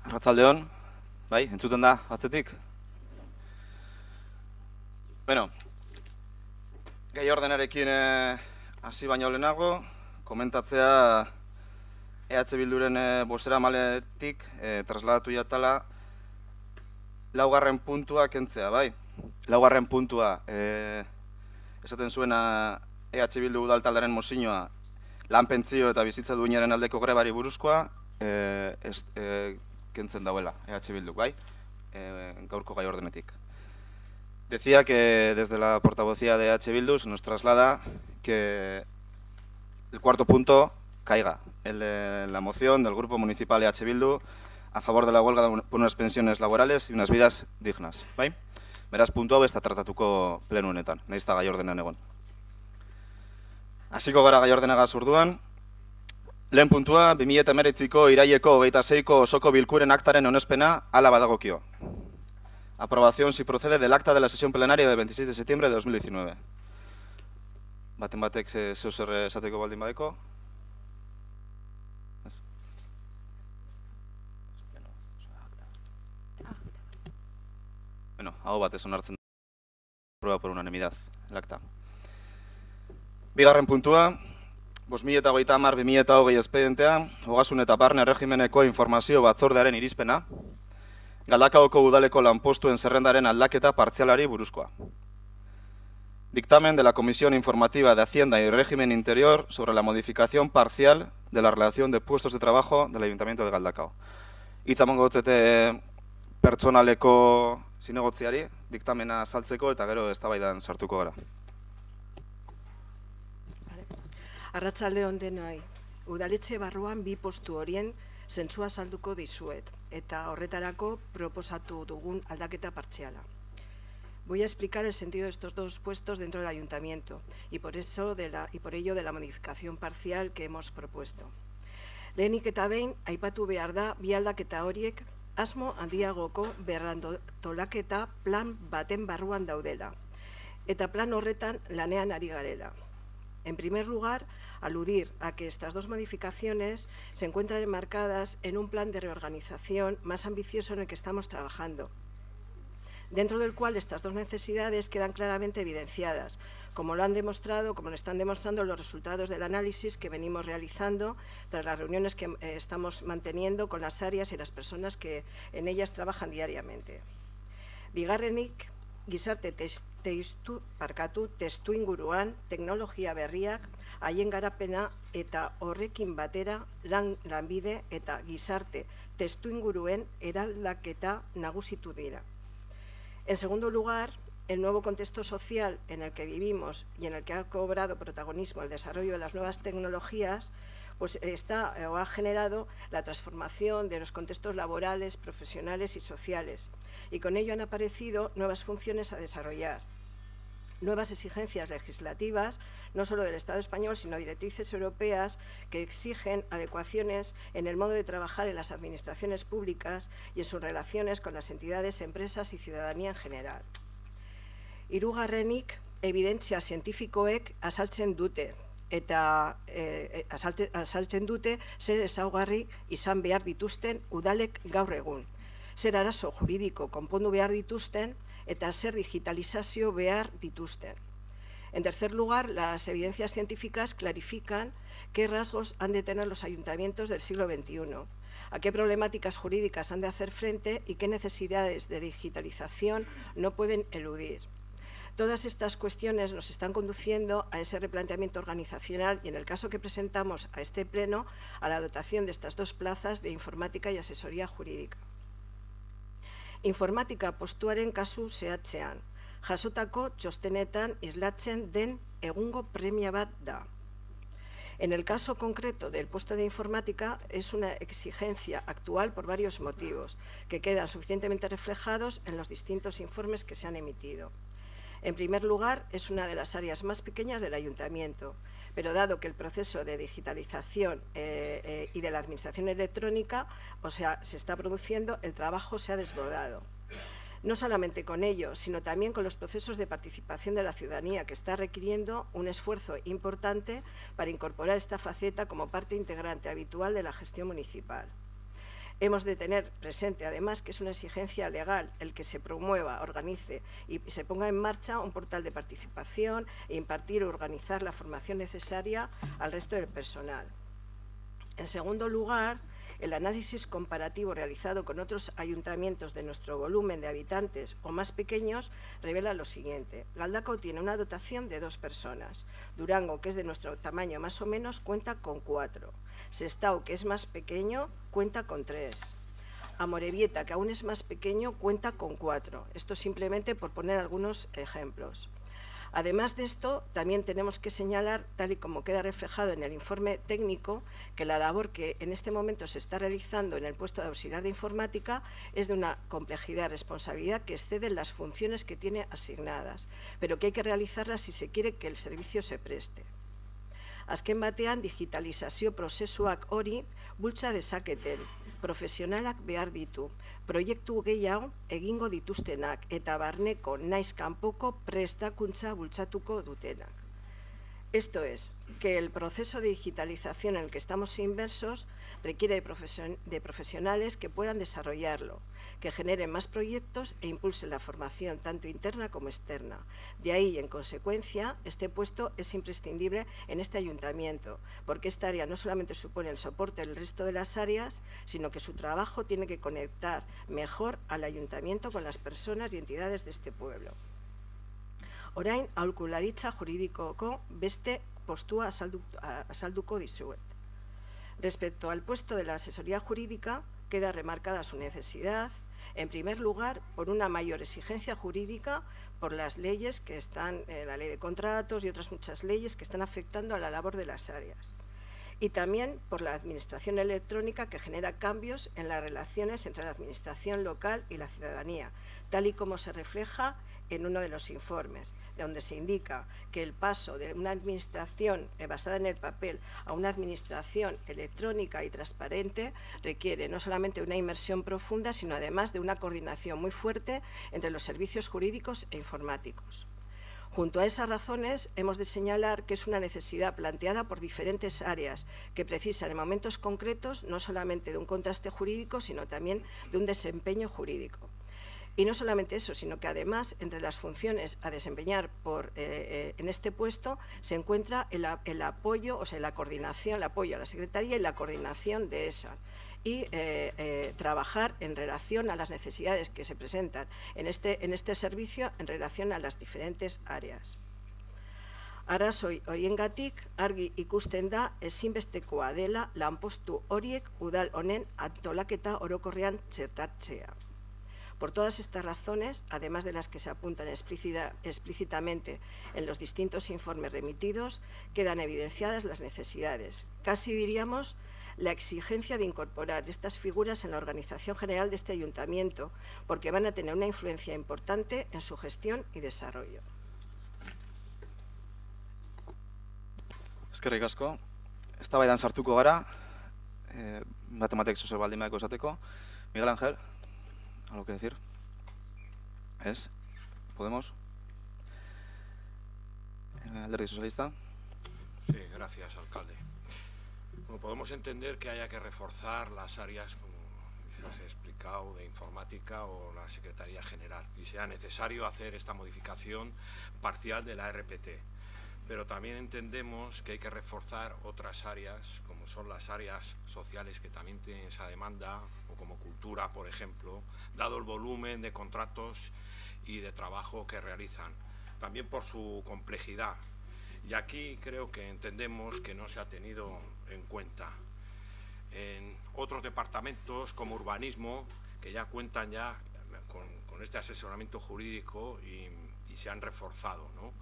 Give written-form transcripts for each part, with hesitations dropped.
Arratsaldeon, bai, entzuten da, atzetik? Bueno, gai ordenarekin hasi baino lehenago, komentatzea EH Bilduren bozeramaletik trasladatu jatala laugarren puntua kentzea, bai? Laugarren puntua, esaten zuena EH Bildu udaltaldearen mozioa lan pentsio eta bizitza duinaren aldeko grebari buruzkoa kentzen dauela EH Bilduk, bai? Gaurko gai ordenetik. Decía que desde la portavocía de EH Bildu se nos traslada que el cuarto punto caiga, el de la moción del Grupo Municipal EH Bildu a favor de la huelga por unas pensiones laborales y unas vidas dignas, bai? Beraz, puntu hau ez da tratatuko plenu honetan, nahiz eta gai ordenean egon. Hasiko gara gai ordenagaz orduan. Lehen puntua, 2019ko iraileko 26ko osoko bilkuren aktaren onespena hala badagokio. Aprobación si procede del acta de la sesión plenaria del 26 de septiembre de 2019. Baten batek zeu zer esateko baldin badeko. Bueno, hau batez onartzen da. Prueba por unanimidad, el acta. Bigarren puntua, 2030-2020 espedientea, ogasun eta barne regimeneko informazio batzordearen irizpena, Galdakaoko udaleko lanpostuen zerrendaren aldaketa partzialari buruzkoa. Dictamen de la Comisión Informativa de Hacienda y Régimen Interior sobre la modificación parcial de la relación de puestos de trabajo del Ayuntamiento de Galdakao. Hitz emango gotzete pertsonaleko zinegotziari, diktamena saltzeko eta gero eztabaidan sartuko gara. Arratsaldeon denoi, udaletxe barruan bi postu horien zentzua salduko dizuet, eta horretarako proposatu dugun aldaketa partziala. Voy a explicar el sentido de estos dos puestos dentro del ayuntamiento y por ello de la modificación parcial que hemos propuesto. Lehenik eta behin, aipatu behar da bi aldaketa horiek asmo handiagoko berrantolaketa plan baten barruan daudela, eta plan horretan lanean ari garela. En primer lugar, aludir a que estas dos modificaciones se encuentran enmarcadas en un plan de reorganización más ambicioso en el que estamos trabajando, dentro del cual estas dos necesidades quedan claramente evidenciadas, como lo están demostrando los resultados del análisis que venimos realizando tras las reuniones que estamos manteniendo con las áreas y las personas que en ellas trabajan diariamente. Bigarrenik, gizarte testuinguruan teknologia berriak, haien garapena eta horrekin batera lanbide eta gizarte testuinguruen eraldaketa nagusitu dira. En segundo lugar, el nuevo contexto social en el que vivimos y en el que ha cobrado protagonismo el desarrollo de las nuevas tecnologías, pues ha generado la transformación de los contextos laborales, profesionales y sociales, y con ello han aparecido nuevas funciones a desarrollar, nuevas exigencias legislativas, no solo del Estado español, sino directrices europeas que exigen adecuaciones en el modo de trabajar en las administraciones públicas y en sus relaciones con las entidades, empresas y ciudadanía en general. Hirugarrenik, evidentzia zientifikoek azaltzen dute, zer ezaugarri izan behar dituzten udalek gaur egun, zer arazo juridiko konpondu behar dituzten eta zer digitalizazio behar dituzten. En tercer lugar, las evidencias científicas clarifican qué rasgos han de tener los ayuntamientos del siglo XXI, a qué problemáticas jurídicas han de hacer frente y qué necesidades de digitalización no pueden eludir. Todas estas cuestiones nos están conduciendo a ese replanteamiento organizacional y, en el caso que presentamos a este pleno, a la dotación de estas dos plazas de informática y asesoría jurídica. Informatika postuaren kasu zehatzean, jasotako txostenetan islatzen den egungo premia bat da. En el caso concreto del puesto de informática es una exigencia actual por varios motivos que quedan suficientemente reflejados en los distintos informes que se han emitido. En primer lugar, es una de las áreas más pequeñas del ayuntamiento, pero dado que el proceso de digitalización y de la administración electrónica, se está produciendo, el trabajo se ha desbordado. No solamente con ello, sino también con los procesos de participación de la ciudadanía, que está requiriendo un esfuerzo importante para incorporar esta faceta como parte integrante habitual de la gestión municipal. Hemos de tener presente, además, que es una exigencia legal el que se promueva, organice y se ponga en marcha un portal de participación e impartir o organizar la formación necesaria al resto del personal. En segundo lugar, el análisis comparativo realizado con otros ayuntamientos de nuestro volumen de habitantes o más pequeños revela lo siguiente. Galdakao tiene una dotación de 2 personas. Durango, que es de nuestro tamaño más o menos, cuenta con 4. Sestao, que es más pequeño, cuenta con 3. Amorebieta, que aún es más pequeño, cuenta con 4. Esto simplemente por poner algunos ejemplos. Además de esto, también tenemos que señalar, tal y como queda reflejado en el informe técnico, que la labor que en este momento se está realizando en el puesto de auxiliar de informática es de una complejidad y responsabilidad que excede las funciones que tiene asignadas, pero que hay que realizarlas si se quiere que el servicio se preste. Azken batean, digitalizazio prozesuak hori bultza dezaketen, profesionalak behar ditu, proiektu gehiago egingo dituztenak eta barneko naiz kanpoko prestakuntza bultzatuko dutenak. Esto es, que el proceso de digitalización en el que estamos inmersos requiere de profesionales que puedan desarrollarlo, que generen más proyectos e impulsen la formación tanto interna como externa. De ahí, en consecuencia, este puesto es imprescindible en este ayuntamiento, porque esta área no solamente supone el soporte del resto de las áreas, sino que su trabajo tiene que conectar mejor al ayuntamiento con las personas y entidades de este pueblo. Orain, aholkularitza juridikoko beste postua azalduko dizuet. Respecto al puesto de la asesoría jurídica, queda remarcada su necesidad, en primer lugar, por una mayor exigencia jurídica por las leyes que están, la ley de contratos y otras muchas leyes que están afectando a la labor de las áreas. Y también por la administración electrónica que genera cambios en las relaciones entre la administración local y la ciudadanía, tal y como se refleja en uno de los informes, donde se indica que el paso de una administración basada en el papel a una administración electrónica y transparente requiere no solamente una inmersión profunda, sino además de una coordinación muy fuerte entre los servicios jurídicos e informáticos. Junto a esas razones, hemos de señalar que es una necesidad planteada por diferentes áreas que precisan en momentos concretos no solamente de un contraste jurídico, sino también de un desempeño jurídico. Y no solamente eso, sino que además entre las funciones a desempeñar en este puesto se encuentra el apoyo, o sea, la coordinación, el apoyo a la Secretaría y la coordinación de esa. Y trabajar en relación a las necesidades que se presentan en este servicio en relación a las diferentes áreas. Arrazoi horiengatik argi ikusten da ezinbestekoa dela lanpostu horiek udal honen antolaketa orokorrean txertatzea. Por todas estas razones, además de las que se apuntan explícitamente en los distintos informes remitidos, quedan evidenciadas las necesidades, casi diríamos la exigencia de incorporar estas figuras en la organización general de este ayuntamiento, porque van a tener una influencia importante en su gestión y desarrollo. Eskerrik asko. Eztabaidan sartuko gara, matematek zuzer baldin badeko esateko. Miguel Ángel, ¿algo que decir? ¿Es? ¿Podemos? Alderdi Socialista. Sí, gracias, alcalde. Bueno, podemos entender que haya que reforzar las áreas, como se ha explicado, de informática o la Secretaría General, y sea necesario hacer esta modificación parcial de la RPT. Pero también entendemos que hay que reforzar otras áreas, como son las áreas sociales que también tienen esa demanda, o como cultura, por ejemplo, dado el volumen de contratos y de trabajo que realizan, también por su complejidad. Y aquí creo que entendemos que no se ha tenido en cuenta. En otros departamentos, como urbanismo, que ya cuentan ya con este asesoramiento jurídico y se han reforzado, ¿no?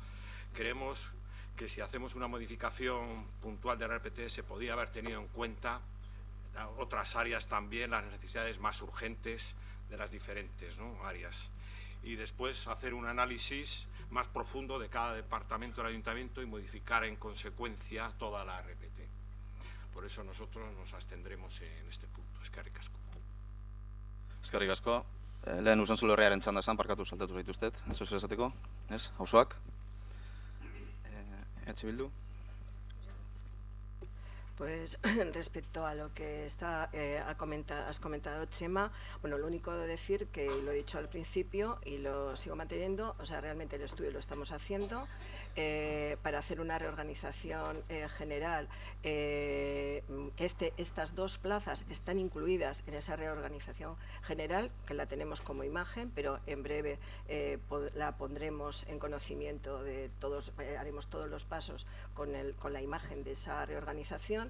Creemos que si hacemos una modificación puntual de la RPT se podría haber tenido en cuenta otras áreas también, las necesidades más urgentes de las diferentes, ¿no?, áreas. Y después hacer un análisis más profundo de cada departamento del ayuntamiento y modificar en consecuencia toda la RPT. Por eso nosotros nos abstendremos en este punto. Eskerrik asko. Eskerrik asko. Lehen Usanzul Herriaren txanda esan, parkatu saltatu zaituztet. Ez zer esateko? Ez? Auzoak? Bildu. Pues respecto a lo que has comentado, Chema, bueno, lo único de decir que lo he dicho al principio y lo sigo manteniendo, o sea, realmente el estudio lo estamos haciendo para hacer una reorganización general. Estas dos plazas están incluidas en esa reorganización general, que la tenemos como imagen, pero en breve la pondremos en conocimiento de todos, haremos todos los pasos con la imagen de esa reorganización.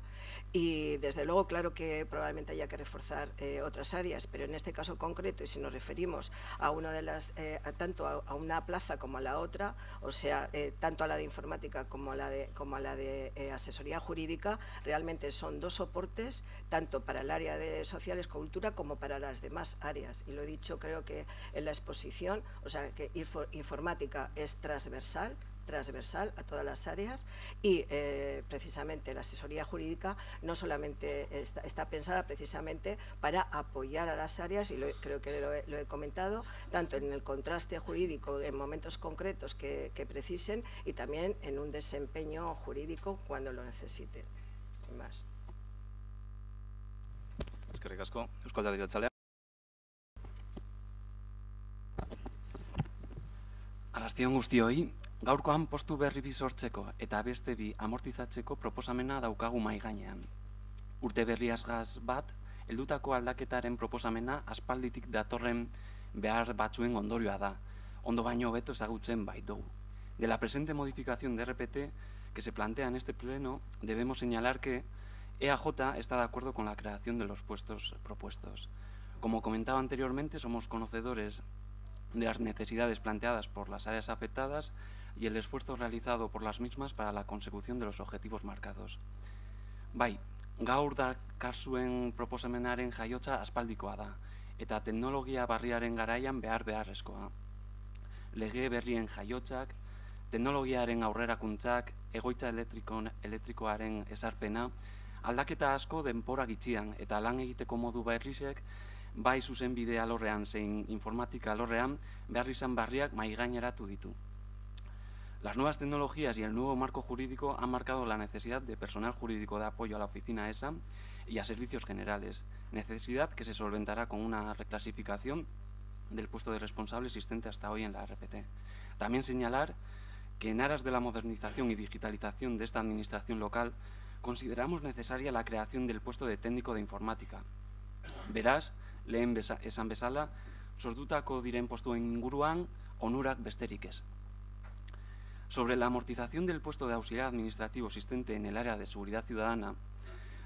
Y desde luego, claro que probablemente haya que reforzar otras áreas, pero en este caso concreto, y si nos referimos a una de las, tanto a una plaza como a la otra, o sea, tanto a la de informática como a la de asesoría jurídica, realmente son dos soportes, tanto para el área de sociales, cultura, como para las demás áreas. Y lo he dicho, creo que en la exposición, o sea, que informática es transversal a todas las áreas y precisamente la asesoría jurídica no solamente está pensada precisamente para apoyar a las áreas, y creo que lo he comentado, tanto en el contraste jurídico en momentos concretos que precisen y también en un desempeño jurídico cuando lo necesiten. Sin más. Eskerrik asko, Eusko Alderdi Jeltzalea. Arrastion guztioi, gaurkoan postu berri bi sortzeko eta beste bi amortizatzeko proposamena daukagu mahai gainean. Urte berriazgaz bat, heldutako aldaketaren proposamena aspalditik datorren behar batzuen ondorioa da, ondo baino hobeto ezagutzen baitugu. De la presente modificación de RPT que se plantea en este pleno, debemos señalar que EAJ está de acuerdo con la creación de los puestos propuestos. Como comentaba anteriormente, somos conocedores de las necesidades planteadas por las áreas afectadas y el esfuerzo realizado por las mismas para la consecución de los objetivos marcados. Bai, gaur dakarzuen proposamenaren jaiotza aspaldikoa da, eta teknologia barriaren garaian beharrezkoa. Lege berrien jaiotzak, teknologiaren aurrerakuntzak, egoitza elektrikoaren ezarpena, aldaketa asko denbora gitxian eta lan egiteko modu berrizek bai zuzenbide alorrean zein informatika alorrean behar izan barriak mahaigaineratu ditu. Las nuevas tecnologías y el nuevo marco jurídico han marcado la necesidad de personal jurídico de apoyo a la oficina ESA y a servicios generales, necesidad que se solventará con una reclasificación del puesto de responsable existente hasta hoy en la RPT. También señalar que en aras de la modernización y digitalización de esta administración local, consideramos necesaria la creación del puesto de técnico de informática. Beraz, lehen esan bezala, sortutako diren postuen inguruan, onurak besterik ez. Sobre la amortización del puesto de auxiliar administrativo existente en el área de seguridad ciudadana,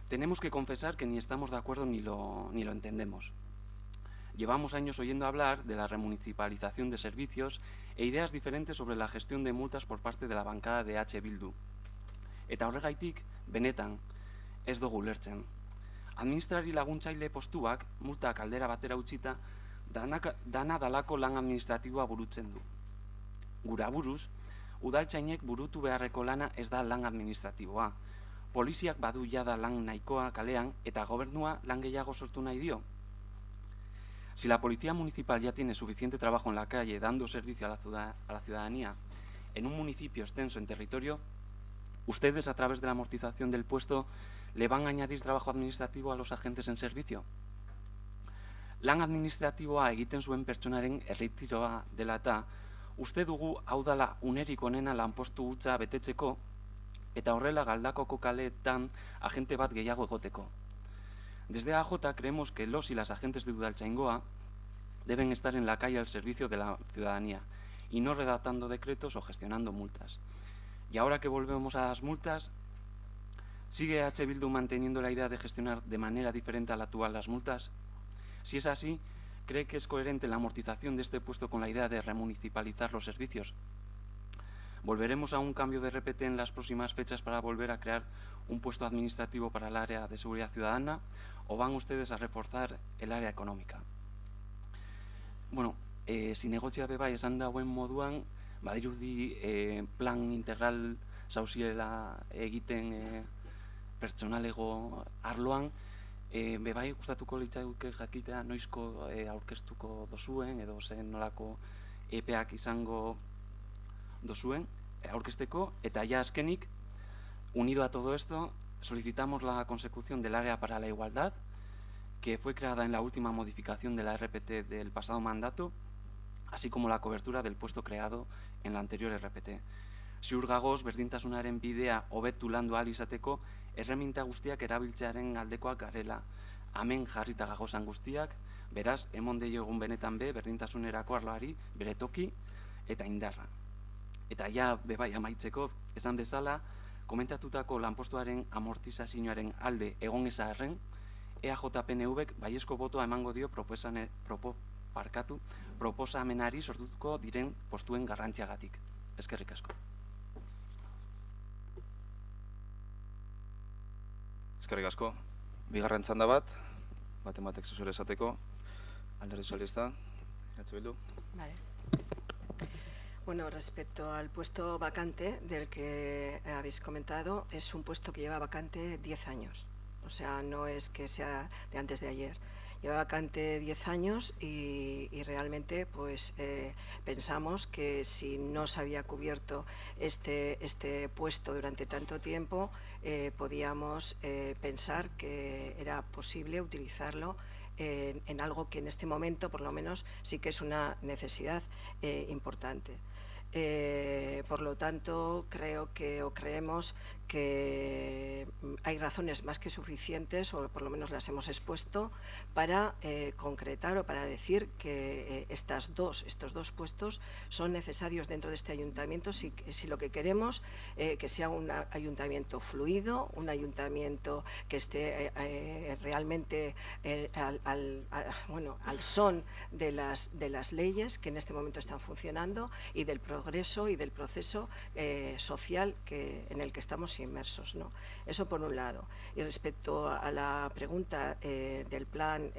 tenemos que confesar que ni estamos de acuerdo ni lo entendemos. Llevamos años oyendo hablar de la remunicipalización de servicios e ideas diferentes sobre la gestión de multas por parte de la bancada de H. Bildu. Eta horregaitik, benetan, ez dugu ulertzen. Administrari laguntzaile postuak, multak aldera batera utzita, dana dalako lan administratiboa burutzen du. Gura buruz, udaltzainek burutu beharreko lana ez da lan administratiboa. Poliziak badu jada lan nahikoa kalean eta gobernua lan gehiago sortu nahi dio. Si la policía municipal ya tiene suficiente trabajo en la calle dando servicio a la ciudadanía en un municipio extenso en territorio, ustedes a través de la amortización del puesto le van a añadir trabajo administrativo a los agentes en servicio. Lan administratiboa egiten zuen pertsonaren erretiroa dela eta uste dugu hau dala unerik onena lanpostu hutsa betetzeko eta horrela Galdakoko kaleetan agente bat gehiago egoteko. Desde AJ creemos que los y las agentes de Udaltzaingoa deben estar en la calle al servicio de la ciudadanía y no redactando decretos o gestionando multas. Y ahora que volvemos a las multas, ¿sigue H. Bildu manteniendo la idea de gestionar de manera diferente a la actual las multas? Si es así, ¿cree que es coherente la amortización de este puesto con la idea de remunicipalizar los servicios? ¿Volveremos a un cambio de RPT en las próximas fechas para volver a crear un puesto administrativo para el área de seguridad ciudadana o van ustedes a reforzar el área económica? Bueno, zinegotzia bebai esan dagoen moduan, badirudi plan integral zauziela egiten pertsonalego arloan, bebai gustatuko litzaizuke jakitea noizko aurkeztuko dozuen edo zen nolako epeak izango dozuen aurkezteko, eta ja azkenik, unido a todo esto, solicitamos la consecución del área para la igualdad, que fue creada en la última modificación de la RPT del pasado mandato, así como la cobertura del puesto creado en la anterior RPT. Ziur gagoz, berdintasunaren bidea hobetu landu ahal izateko, erreminta guztiak erabiltzearen aldekoak garela. Hemen jarrita gagozan guztiak, beraz, emon deiogun benetan be, berdintasunerako arloari bere toki eta indarra. Eta ja, bebai amaitzeko, esan bezala, komentatutako lanpostuaren amortizazioaren alde egon ezarren, EAJ-PNV-ek baiezko botoa emango dio proposamenari sortuko diren postuen garrantziagatik. Eskerrik asko. Eskerrik asko. Bigarren txanda bat, batek zuzure esateko, Alderdi Sozialista, Bildu. Vale. Bueno, respecto al puesto vacante del que habéis comentado, es un puesto que lleva vacante 10 años. O sea, no es que sea de antes de ayer. Lleva vacante 10 años y realmente pues pensamos que si no se había cubierto este puesto durante tanto tiempo, podíamos pensar que era posible utilizarlo en algo que en este momento por lo menos sí que es una necesidad importante. Por lo tanto, creemos que hay razones más que suficientes, o por lo menos las hemos expuesto, para concretar o para decir que estos dos puestos son necesarios dentro de este ayuntamiento si lo que queremos que sea un ayuntamiento fluido, un ayuntamiento que esté realmente al son de las leyes que en este momento están funcionando y del progreso y del proceso social en el que estamos inmersos, ¿no? Eso por un lado. Y respecto a la pregunta del plan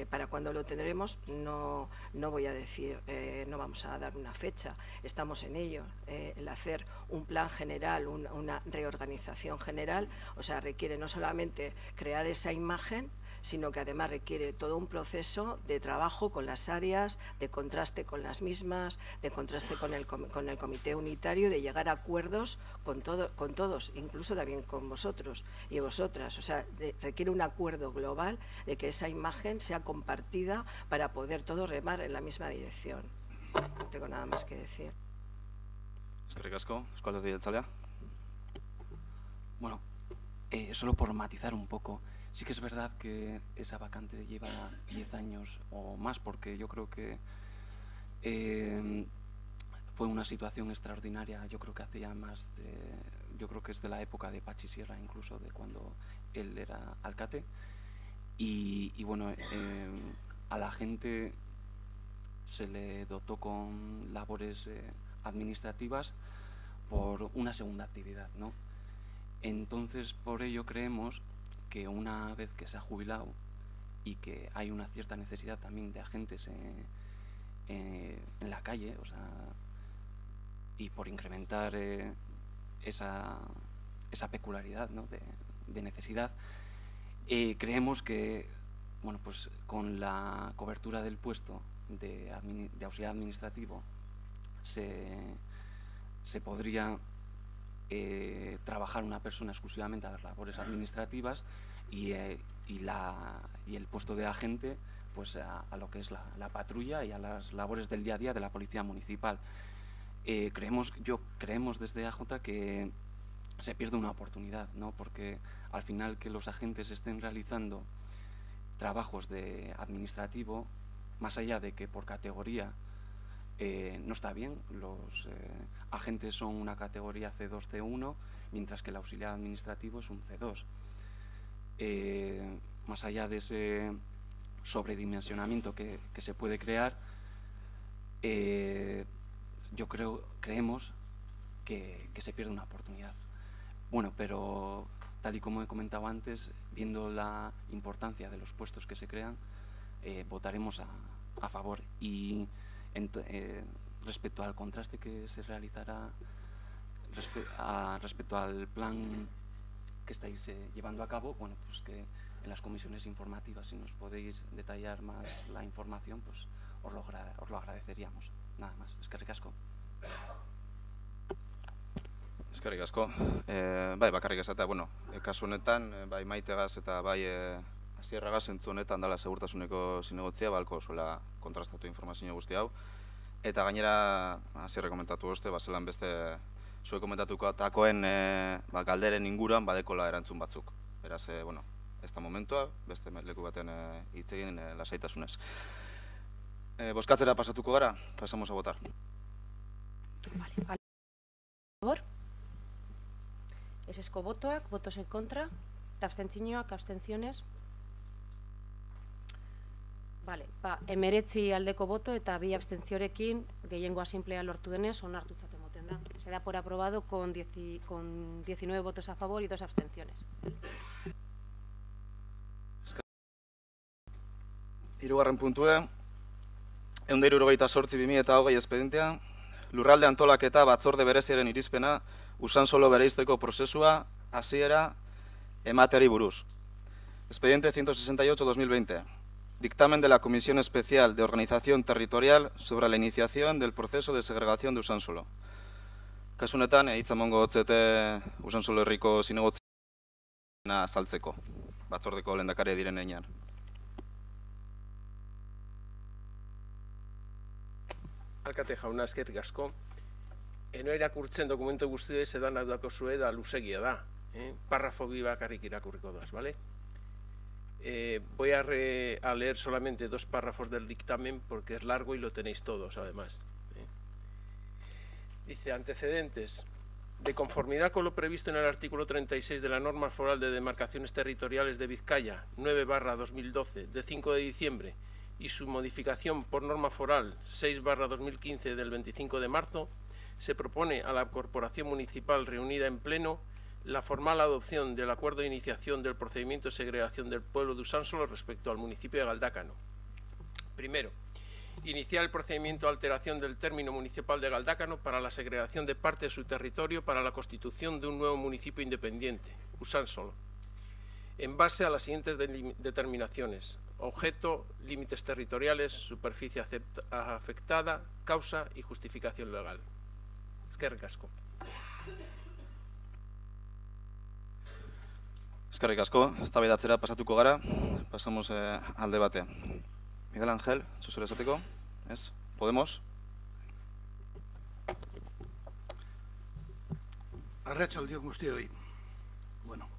para cuándo lo tendremos, no voy a decir, no vamos a dar una fecha, estamos en ello. El hacer un plan general, una reorganización general, o sea, requiere no solamente crear esa imagen, sino que además requiere todo un proceso de trabajo con las áreas, de contraste con las mismas, de contraste con el comité unitario, de llegar a acuerdos con todos, incluso también con vosotros y vosotras. O sea, requiere un acuerdo global de que esa imagen sea compartida para poder todos remar en la misma dirección. No tengo nada más que decir. Eskerrik asko, Eusko Alderdi Jeltzalea. Bueno, solo por matizar un poco, sí que es verdad que esa vacante lleva 10 años o más, porque yo creo que fue una situación extraordinaria. Yo creo que hace ya yo creo que es de la época de Pachi Sierra, incluso de cuando él era alcalde. Y bueno, a la gente se le dotó con labores administrativas por una segunda actividad, ¿no? Entonces, por ello creemos que una vez que se ha jubilado y que hay una cierta necesidad también de agentes en la calle, o sea, y por incrementar esa peculiaridad, ¿no?, de necesidad, creemos que, bueno, pues con la cobertura del puesto de auxiliar administrativo se podría trabajar una persona exclusivamente a las labores administrativas y el puesto de agente pues a lo que es la patrulla y a las labores del día a día de la policía municipal. Creemos desde AJ que se pierde una oportunidad, ¿no? Porque al final que los agentes estén realizando trabajos de administrativo, más allá de que por categoría no está bien, los agentes son una categoría C2, C1, mientras que el auxiliar administrativo es un C2. Más allá de ese sobredimensionamiento que se puede crear, creemos que se pierde una oportunidad. Bueno, pero tal y como he comentado antes, viendo la importancia de los puestos que se crean, votaremos a favor. Y respecto al contraste que se realizará respecto al plan que estáis llevando a cabo, bueno, pues que en las comisiones informativas, si nos podéis detallar más la información, pues os lo agradeceríamos. Nada más. Eskerrik asko. Eskerrik asko. Bai, bakarrik esatea, bueno, kasu honetan, bai Maitegaz eta bai Asierragaz zentzu honetan dela segurtasuneko zinegotzia, balko zuela kontrastatu informazio guzti hau. Eta gainera, Asierre komentatu beste, zelan beste zuek komentatuko atakoen galderen inguruan badekola erantzun batzuk. Beraz, bueno, ez da momentua, beste leku baten hitz egin lasaitasunez. Bozkatzera pasatuko gara, pasamos a votar. Vale. Favor? Esesko botoak, votos en contra, eta abstentzioak, abstentziones. Vale, 19 aldeko boto eta 2 abstentziorekin gehiengoa simplea lortu denez onartutzat emoten da. Se da por aprobado con 19 votos a favor y 2 abstenciones. Hirugarren puntue, 178/2020 espedientea, lurralde antolaketa batzorde bereziaren irizpena, Usansolo bereizteko prozesua, hasiera emateari buruz. Expediente 168/2020. Dictamen de la Comisión Especial de Organización Territorial sobre la iniciación del proceso de segregación de Usansolo. Kasu honetan, hitza emango hotzete Usansolo herriko zinegotzena azaltzeko, batzordeko lehendakaria diren heinean. Alkate jauna, eskerrik asko. Eno irakurtzen dokumentu guztia edan audako zue da luzegia da. Parrafo bi bakarrik irakurriko doaz, ¿vale? Voy a leer solamente 2 párrafos del dictamen porque es largo y lo tenéis todos, además. Dice, antecedentes. De conformidad con lo previsto en el artículo 36 de la norma foral de demarcaciones territoriales de Vizcaya, 9/2012, de 5 de diciembre, y su modificación por norma foral 6/2015 del 25 de marzo, se propone a la Corporación Municipal reunida en pleno la formal adopción del acuerdo de iniciación del procedimiento de segregación del pueblo de Usánsolo respecto al municipio de Galdácano. Primero, iniciar el procedimiento de alteración del término municipal de Galdácano para la segregación de parte de su territorio para la constitución de un nuevo municipio independiente, Usánsolo, en base a las siguientes determinaciones: objeto, límites territoriales, superficie afectada, causa y justificación legal. Eskerrik asko. Eskerrik asko, eztabaidatzera pasatuko gara, pasamos al debate. Miguel Ángel, zuzure esateko, ez? Podemos? Arratsaldeon guztioi. Bueno,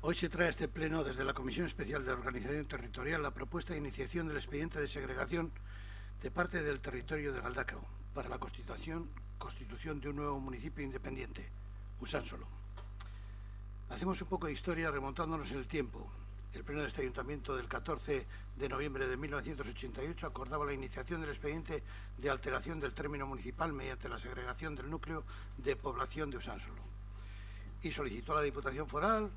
hoy se trae a este pleno desde la Comisión Especial de Organización Territorial la propuesta de iniciación del expediente de segregación de parte del territorio de Galdácano para la constitución de un nuevo municipio independiente, Usánsolo. Hacemos un poco de historia remontándonos en el tiempo. El pleno de este ayuntamiento del 14 de noviembre de 1988 acordaba la iniciación del expediente de alteración del término municipal mediante la segregación del núcleo de población de Usánsolo y solicitó a la Diputación Foral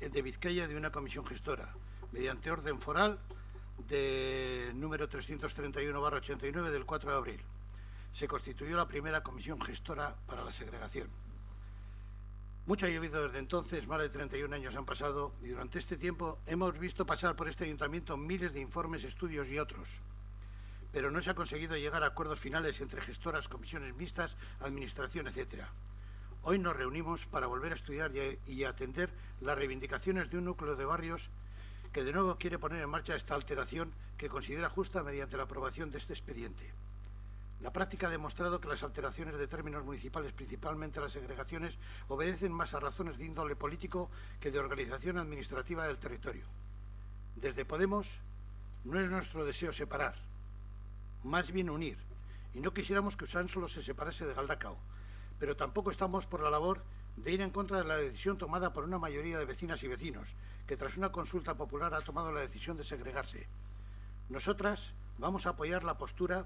de Vizcaya de una comisión gestora mediante orden foral de número 331/89 del 4 de abril. Se constituyó la primera comisión gestora para la segregación. Mucho ha llovido desde entonces, más de 31 años han pasado y durante este tiempo hemos visto pasar por este ayuntamiento miles de informes, estudios y otros. Pero no se ha conseguido llegar a acuerdos finales entre gestoras, comisiones mixtas, administración, etc. Hoy nos reunimos para volver a estudiar y atender las reivindicaciones de un núcleo de barrios que de nuevo quiere poner en marcha esta alteración que considera justa mediante la aprobación de este expediente. La práctica ha demostrado que las alteraciones de términos municipales, principalmente las segregaciones, obedecen más a razones de índole político que de organización administrativa del territorio. Desde Podemos no es nuestro deseo separar, más bien unir, y no quisiéramos que Usánsolo se separase de Galdácano, pero tampoco estamos por la labor de ir en contra de la decisión tomada por una mayoría de vecinas y vecinos, que tras una consulta popular ha tomado la decisión de segregarse. Nosotras vamos a apoyar la postura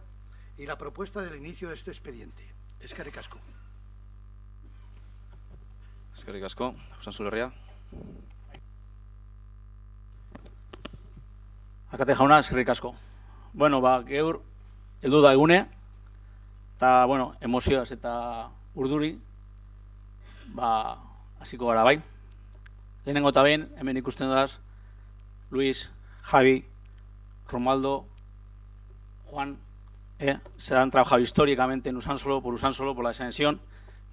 y la propuesta del inicio de este expediente. Eskerrik asko. Eskerrik asko, Usansolo herria. Akate jauna, eskerrik asko. Bueno, geur, heldu da egune, eta, bueno, emozioaz eta urduri, hasiko gara bai. Lehenengo eta behin, hemen ikusten dudaz, Luis, Javi, Romualdo, Juan, se han trabajado históricamente en Usánsolo, por la extensión,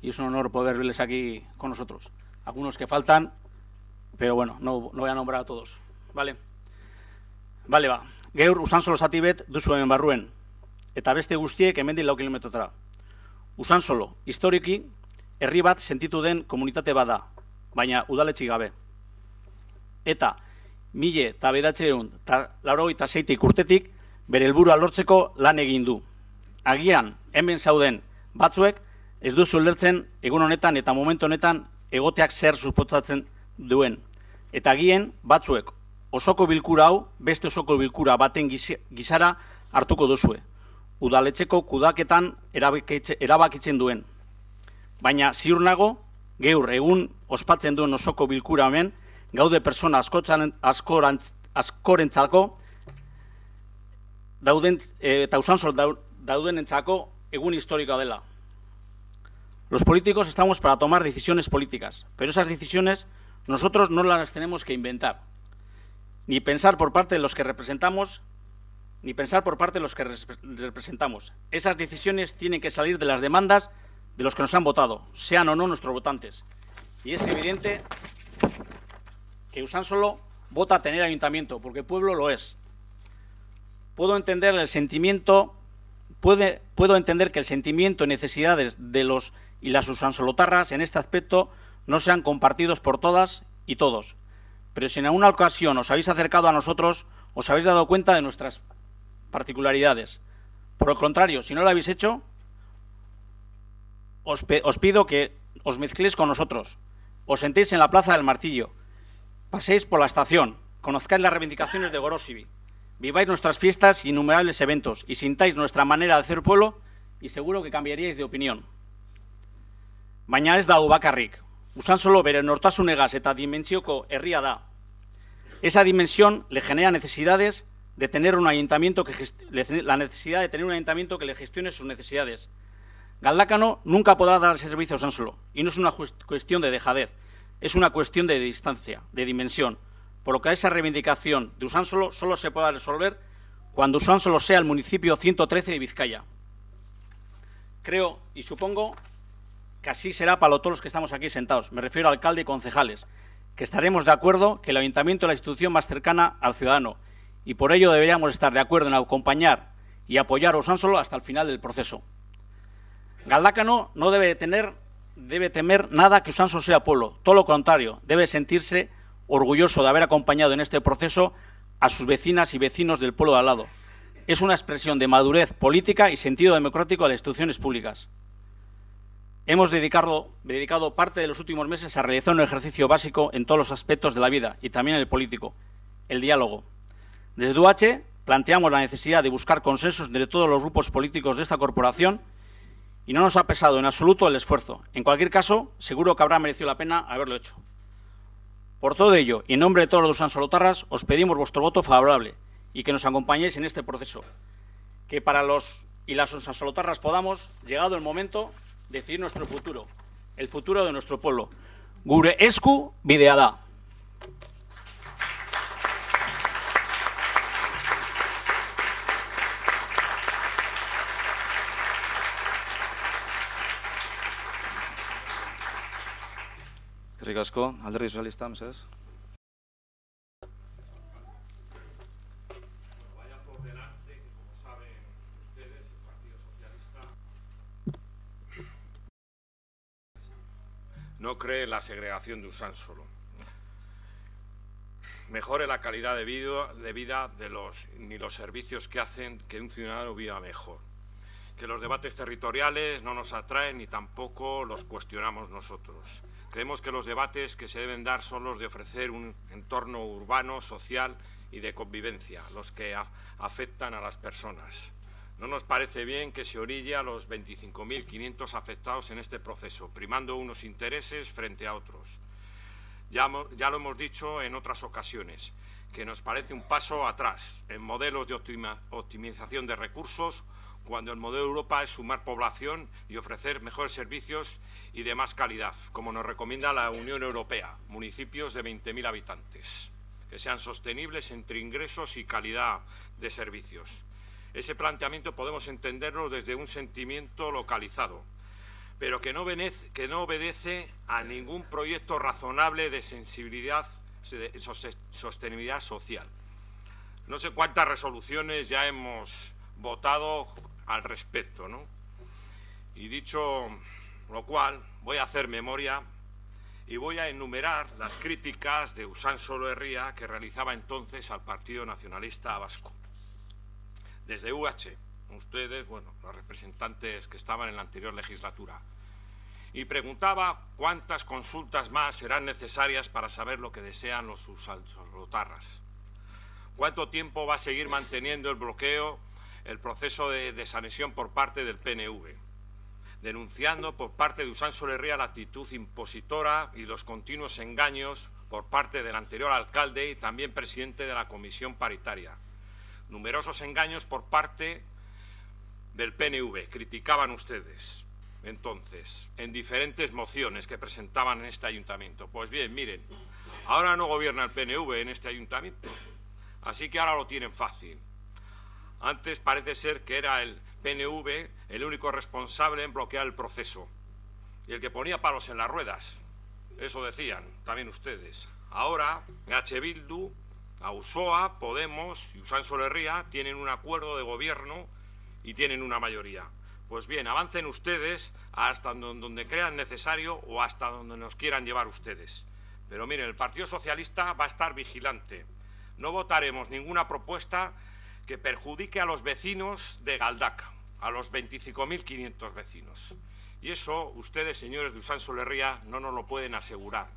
y es un honor poder verles aquí con nosotros. Algunos que faltan, pero bueno, no voy a nombrar a todos. Vale, ba. Gaur Usansolo zati bet duzu hemen barruen, eta beste guztiek hemendik 4 kilometrotara. Usansolo, historiki, herri bat sentitu den komunitate bada, baina udaletxik gabe. Eta 1986 urtetik bere helburua lortzeko lan egin du. Agian, hemen zauden batzuek ez duzu ulertzen egun honetan eta momentu honetan egoteak zer suposatzen duen. Eta agien batzuek osoko bilkura hau beste osoko bilkura baten gizara hartuko duzue. Udaletxeko kudaketan erabakitzen duen. Baina ziur nago, gaur egun ospatzen duen osoko bilkura hemen, gaude persona askorentzako eta Usansolo daudenentzako egun historikoa dela. Los políticos estamos para tomar decisiones políticas, pero esas decisiones nosotros no las tenemos que inventar, ni pensar por parte de los que representamos, Esas decisiones tienen que salir de las demandas de los que nos han votado, sean o no nuestros votantes. Y es evidente que Usansolo vota a tener ayuntamiento, porque el pueblo lo es. Puedo entender que el sentimiento y necesidades de los y las usansolotarras en este aspecto no sean compartidos por todas y todos. Pero si en alguna ocasión os habéis acercado a nosotros, os habéis dado cuenta de nuestras particularidades. Por el contrario, si no lo habéis hecho, os pido que os mezcléis con nosotros, os sentéis en la Plaza del Martillo, paséis por la estación, conozcáis las reivindicaciones de Gorosibi, viváis nuestras fiestas y innumerables eventos y sintáis nuestra manera de hacer pueblo y seguro que cambiaríais de opinión. Baina ez da bakarrik. Usansolo bere nortasunegaz eta dimentsioko herria da. Esa dimensión le genera necesidades de tener un ayuntamiento que le gestione sus necesidades. Galdácano nunca podrá dar ese servicio a Usansolo, y no es una cuestión de dejadez, es una cuestión de distancia, de dimensión, por lo que esa reivindicación de Usansolo solo se pueda resolver cuando Usansolo sea el municipio 113 de Vizcaya. Creo y supongo que así será para todos los que estamos aquí sentados, me refiero al alcalde y concejales, que estaremos de acuerdo que el ayuntamiento es la institución más cercana al ciudadano, y por ello deberíamos estar de acuerdo en acompañar y apoyar a Usansolo hasta el final del proceso. Galdácano no debe temer nada que Usansolo sea pueblo, todo lo contrario, debe sentirse orgulloso de haber acompañado en este proceso a sus vecinas y vecinos del pueblo de al lado. Es una expresión de madurez política y sentido democrático a las instituciones públicas. Hemos dedicado parte de los últimos meses a realizar un ejercicio básico en todos los aspectos de la vida y también en el político, el diálogo. Desde UH planteamos la necesidad de buscar consensos entre todos los grupos políticos de esta corporación y no nos ha pesado en absoluto el esfuerzo. En cualquier caso, seguro que habrá merecido la pena haberlo hecho. Por todo ello, y en nombre de todos los usansolotarras, os pedimos vuestro voto favorable y que nos acompañéis en este proceso. Que para los y las usansolotarras podamos, llegado el momento, decidir nuestro futuro, el futuro de nuestro pueblo. Gure esku bidea da. Eskerrik asko, Alderdi Sozialista, mesedez. Vaya por delante que, como saben ustedes, el Partido Socialista no cree en la segregación de Usansolo. Mejore la calidad de vida ni los servicios que hacen que un ciudadano viva mejor. Que los debates territoriales no nos atraen ni tampoco los cuestionamos nosotros. Creemos que los debates que se deben dar son los de ofrecer un entorno urbano, social y de convivencia, los que afectan a las personas. No nos parece bien que se orille a los 25.500 afectados en este proceso, primando unos intereses frente a otros. Ya lo hemos dicho en otras ocasiones, que nos parece un paso atrás en modelos de optimización de recursos, cuando el modelo de Europa es sumar población y ofrecer mejores servicios y de más calidad, como nos recomienda la Unión Europea, municipios de 20.000 habitantes, que sean sostenibles entre ingresos y calidad de servicios. Ese planteamiento podemos entenderlo desde un sentimiento localizado, pero que no obedece a ningún proyecto razonable de sensibilidad, de sostenibilidad social. No sé cuántas resoluciones ya hemos votado al respecto, ¿no? Y dicho lo cual, voy a hacer memoria y voy a enumerar las críticas de Usánsolo Herria que realizaba entonces al Partido Nacionalista Vasco. Desde UH, ustedes, bueno, los representantes que estaban en la anterior legislatura, y preguntaba cuántas consultas más serán necesarias para saber lo que desean los usánsolotarras. ¿Cuánto tiempo va a seguir manteniendo el bloqueo el proceso de desanexión por parte del PNV? Denunciando por parte de Usánsolo Herria la actitud impositora y los continuos engaños por parte del anterior alcalde y también presidente de la comisión paritaria. Numerosos engaños por parte del PNV, criticaban ustedes entonces en diferentes mociones que presentaban en este ayuntamiento. Pues bien, miren, ahora no gobierna el PNV en este ayuntamiento, así que ahora lo tienen fácil. Antes parece ser que era el PNV el único responsable en bloquear el proceso y el que ponía palos en las ruedas. Eso decían también ustedes. Ahora, EH Bildu, Auzoa, Podemos y Usánsolo Herria tienen un acuerdo de gobierno y tienen una mayoría. Pues bien, avancen ustedes hasta donde crean necesario o hasta donde nos quieran llevar ustedes. Pero miren, el Partido Socialista va a estar vigilante. No votaremos ninguna propuesta que perjudique a los vecinos de Galdakao, a los 25.500 vecinos. Y eso ustedes, señores de Usánsolo Herria, no nos lo pueden asegurar.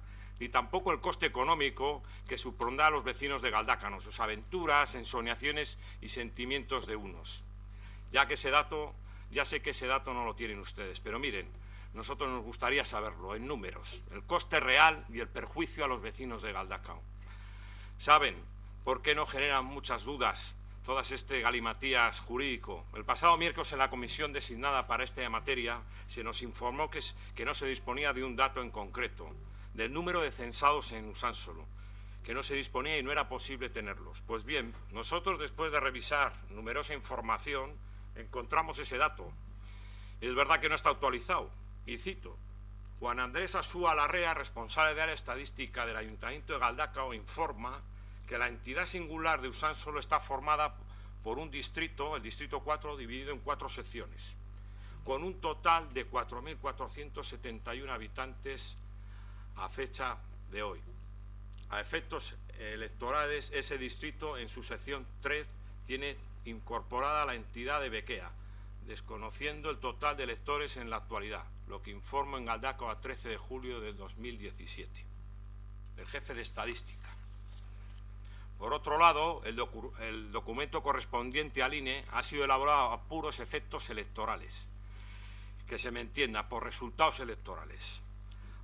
Ni tampoco el coste económico que supondrá a los vecinos de Galdakao, sus aventuras, ensoñaciones y sentimientos de unos. Ya sé que ese dato no lo tienen ustedes, pero miren, nosotros nos gustaría saberlo en números, el coste real y el perjuicio a los vecinos de Galdakao. ¿Saben por qué no generan muchas dudas todas este galimatías jurídico? El pasado miércoles en la comisión designada para esta materia se nos informó que no se disponía de un dato en concreto, del número de censados en Usánsolo, que no se disponía y no era posible tenerlos. Pues bien, nosotros después de revisar numerosa información encontramos ese dato. Es verdad que no está actualizado, y cito: Juan Andrés Asúa Larrea, responsable de área estadística del Ayuntamiento de Galdakao, informa que la entidad singular de Usánsolo está formada por un distrito, el distrito 4, dividido en 4 secciones, con un total de 4.471 habitantes a fecha de hoy. A efectos electorales, ese distrito en su sección 3 tiene incorporada la entidad de Bequea, desconociendo el total de electores en la actualidad, lo que informó en Galdakao a 13 de julio del 2017, el jefe de estadística. Por otro lado, el documento correspondiente al INE ha sido elaborado a puros efectos electorales, que se me entienda, por resultados electorales.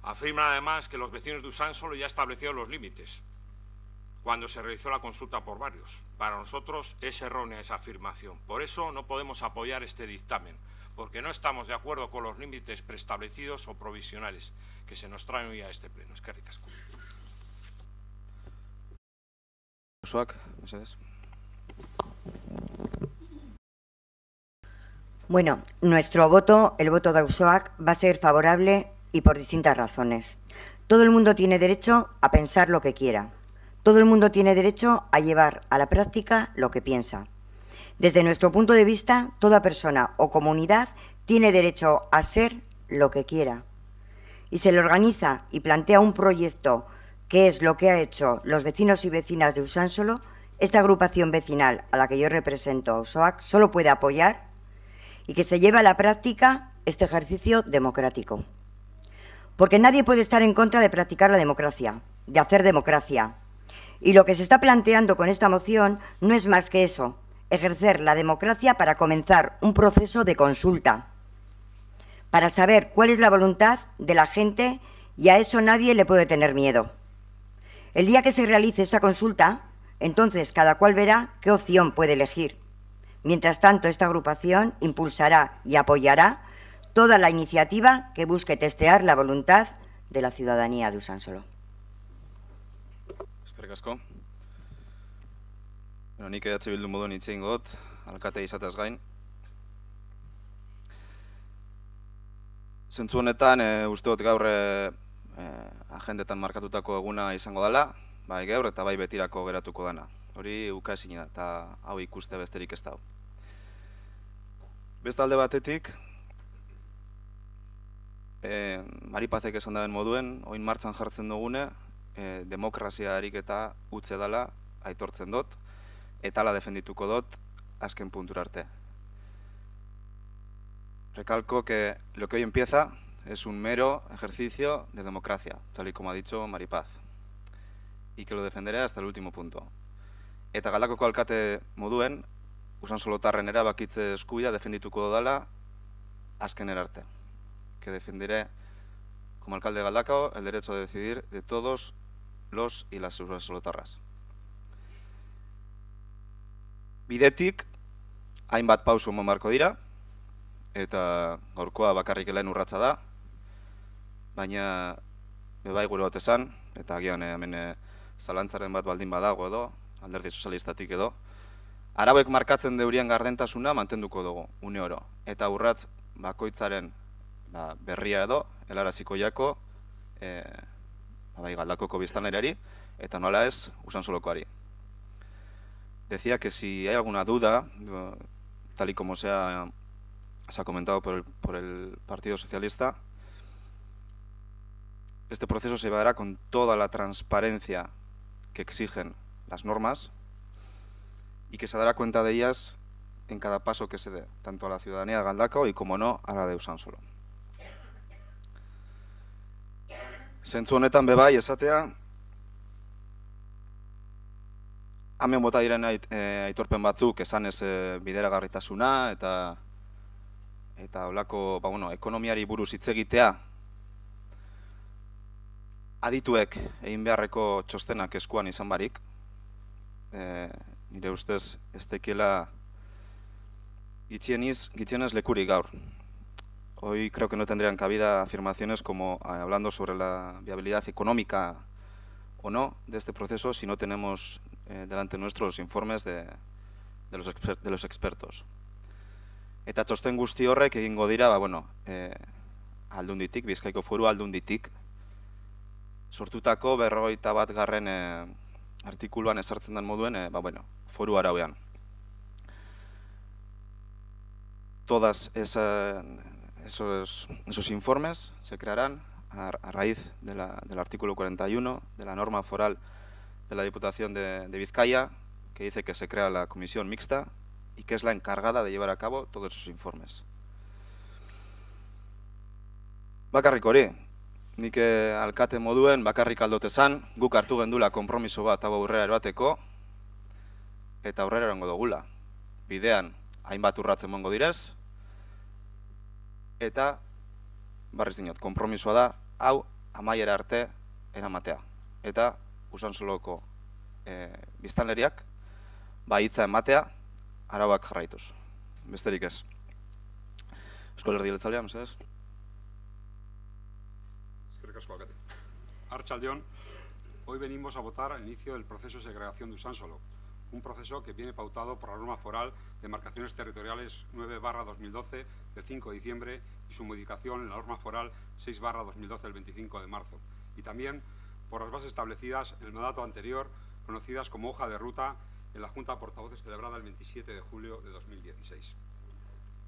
Afirman además que los vecinos de Usánsolo ya establecieron los límites cuando se realizó la consulta por barrios. Para nosotros es errónea esa afirmación. Por eso no podemos apoyar este dictamen, porque no estamos de acuerdo con los límites preestablecidos o provisionales que se nos traen hoy a este pleno. Eskerrik asko. Bueno, nuestro voto, el voto de Auzoac, va a ser favorable y por distintas razones. Todo el mundo tiene derecho a pensar lo que quiera. Todo el mundo tiene derecho a llevar a la práctica lo que piensa. Desde nuestro punto de vista, toda persona o comunidad tiene derecho a ser lo que quiera. Y se le organiza y plantea un proyecto, que es lo que ha hecho los vecinos y vecinas de Usánsolo. Esta agrupación vecinal a la que yo represento, Auzoac, solo puede apoyar y que se lleve a la práctica este ejercicio democrático. Porque nadie puede estar en contra de practicar la democracia, de hacer democracia. Y lo que se está planteando con esta moción no es más que eso, ejercer la democracia para comenzar un proceso de consulta, para saber cuál es la voluntad de la gente, y a eso nadie le puede tener miedo. El día que se realice esa consulta, entonces cada cual verá qué opción puede elegir. Mientras tanto, esta agrupación impulsará y apoyará toda la iniciativa que busque testear la voluntad de la ciudadanía de Usánsolo. Eskerrik asko. Nik EH Bildu moduen hitz egingo dut, alkate izatez gain. Zentzu honetan, uste dut gaur agendetan markatutako eguna izango dela, bai gaur eta bai betirako geratuko dana. Hori ukaezin da, eta hau ikuste besterik ez dago. Beste alde batetik, Maripazek esan daben moduen, oin martxan jartzen dugune, demokrazia ariketa utze dela aitortzen dut, eta ala defendituko dut azken puntura arte. Recalco que lo que hoy empieza es un mero ejercicio de democracia, tal y como ha dicho Maripaz, y que lo defenderé hasta el último punto. Eta Galdakoko alkate moduen, Usansolotarren erabakitze eskubidea defendituko dela azkenera arte. Que defenderé, como alcalde de Galdakao, el derecho de decidir de todos los y las usansolotarras. Bidetik, hainbat pausu eman beharko dira, eta gaurkoa bakarrik lehen urratsa da, baina bebai gure bat esan, eta agian hemen zalantzaren bat baldin badago edo, alderdi sozialistatik edo, arauek markatzen deurien gardentasuna mantenduko dugu, une oro, eta urratz bakoitzaren berria edo, helaraziko jako, Galdakoko biztanleriari, eta nola ez, Usansolokoari. Decía que si hay alguna duda, tal y como se ha comentado por el Partido Socialista, este proceso se llevará con toda la transparencia que exigen las normas y que se dará cuenta de ellas en cada paso que se dé, tanto a la ciudadanía de Galdakao y, como no, a la de Usansolo. Zentzu honetan bebai esatea, hemen bota diren aitorpen batzuk esanez bideragarritasuna eta holako ekonomiari buruz hitz egitea adituek egin beharreko txostenak eskuan izan barik. Nire ustez ez tekiela gitzienez lekurik gaur. Hoy creo que no tendrían cabida afirmaciones como hablando sobre la viabilidad económica o no de este proceso si no tenemos delante nuestros los informes de los expertos. Eta txosten guzti horrek egingo dira, Aldunditik, Bizkaiko Foru Aldunditik, sortutako 51. Artikuluan ezartzen den moduen, foru arauean. Todas esos informes se crearán a raíz del artículo 41 de la norma foral de la Diputación de Vizcaya, que dice que se crea la comisión mixta y que es la encargada de llevar a cabo todos esos informes. Bakarrik hori, nik alkate moduen bakarrik aldot esan, guk hartu gendula konpromiso bat hau aurrera eroateko, eta aurrera erango dugula. Bidean hainbat urratzen mongo direz, eta barriz dinot, konpromisoa da, hau amaiera arte eramatea. Eta Usansoloko biztanleriak hitza ematea arauak jarraituz. Besterik ez. Eusko Alderdi Jeltzalea, mesedez. Eskerrik asko, alkate. Arratsalde-on, hoy venimos a votar al inicio del proceso de segregación de Usansolo, un proceso que viene pautado por la norma foral de marcaciones territoriales 9/2012 del 5 de diciembre y su modificación en la norma foral 6/2012 del 25 de marzo, y también por las bases establecidas en el mandato anterior, conocidas como hoja de ruta en la Junta de Portavoces celebrada el 27 de julio de 2016.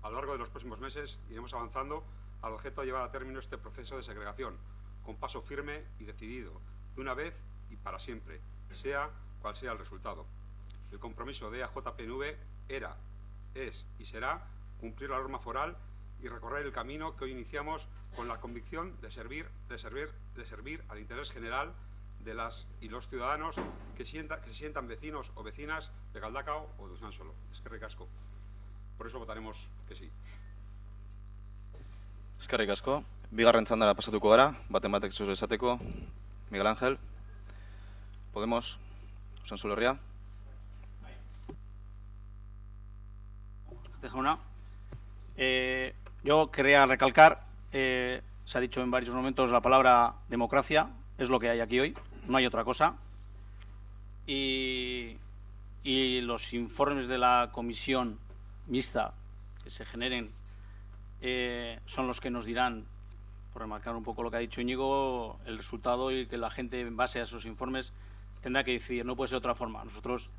A lo largo de los próximos meses iremos avanzando al objeto de llevar a término este proceso de segregación, con paso firme y decidido, de una vez y para siempre, sea cual sea el resultado. El compromiso de AJPNV era, es y será cumplir la norma foral y recorrer el camino que hoy iniciamos con la convicción de servir al interés general de las y los ciudadanos que se sientan vecinos o vecinas de Galdakao o de Usansolo. Eskerrik asko. Por eso votaremos que sí. Eskerrik asko. Bigarren txandara pasatuko gara, batek zuz esateko. Miguel Ángel. Podemos. Usansolo herria. Yo quería recalcar, se ha dicho en varios momentos la palabra democracia, es lo que hay aquí hoy, no hay otra cosa. Y los informes de la comisión mixta que se generen son los que nos dirán por remarcar un poco lo que ha dicho Íñigo, el resultado y que la gente, en base a esos informes, tendrá que decidir. No puede ser de otra forma. Nosotros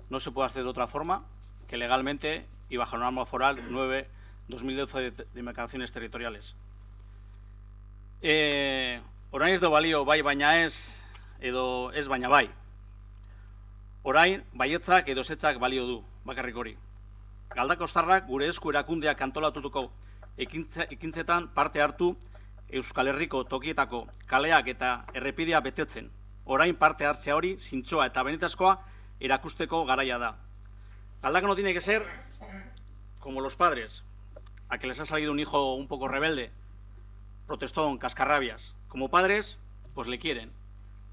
no se puede hacer de otra forma que legalmente y bajo la norma foral 9/2012 de demarcaciones territoriales. Orain ez do balio bai baina ez, edo ez baina bai. Orain, baietzak edo ezetzak balio du, bakarrik hori. Galdakostarrak gure esku erakundeak antolatutuko ekintzetan parte hartu Euskal Herriko tokietako kaleak eta errepidea betetzen. Orain parte hartzea hori zintzoa eta benetazkoa erakusteko garaia da. Galdakano tiene que ser como los padres, a que les ha salido un hijo un poco rebelde, protestón, cascarrabias. Como padres, pues le quieren,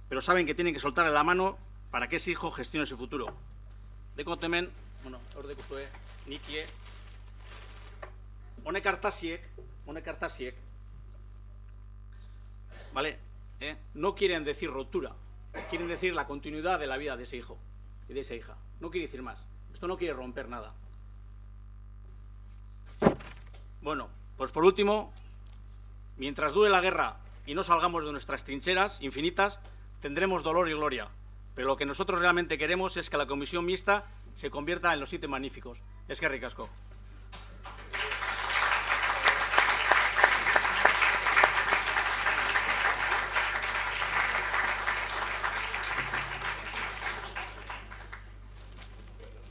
pero saben que tienen que soltarle la mano para que ese hijo gestione su futuro. Deko temen, bueno, hor dekuzue, nikie, honek hartasiek, ¿vale? No quieren decir ruptura, quieren decir la continuidad de la vida de ese hijo y de esa hija. No quiere decir más. Esto no quiere romper nada. Bueno, pues por último, mientras dure la guerra y no salgamos de nuestras trincheras infinitas, tendremos dolor y gloria. Pero lo que nosotros realmente queremos es que la comisión mixta se convierta en los 7 magníficos. Eskerrik asko.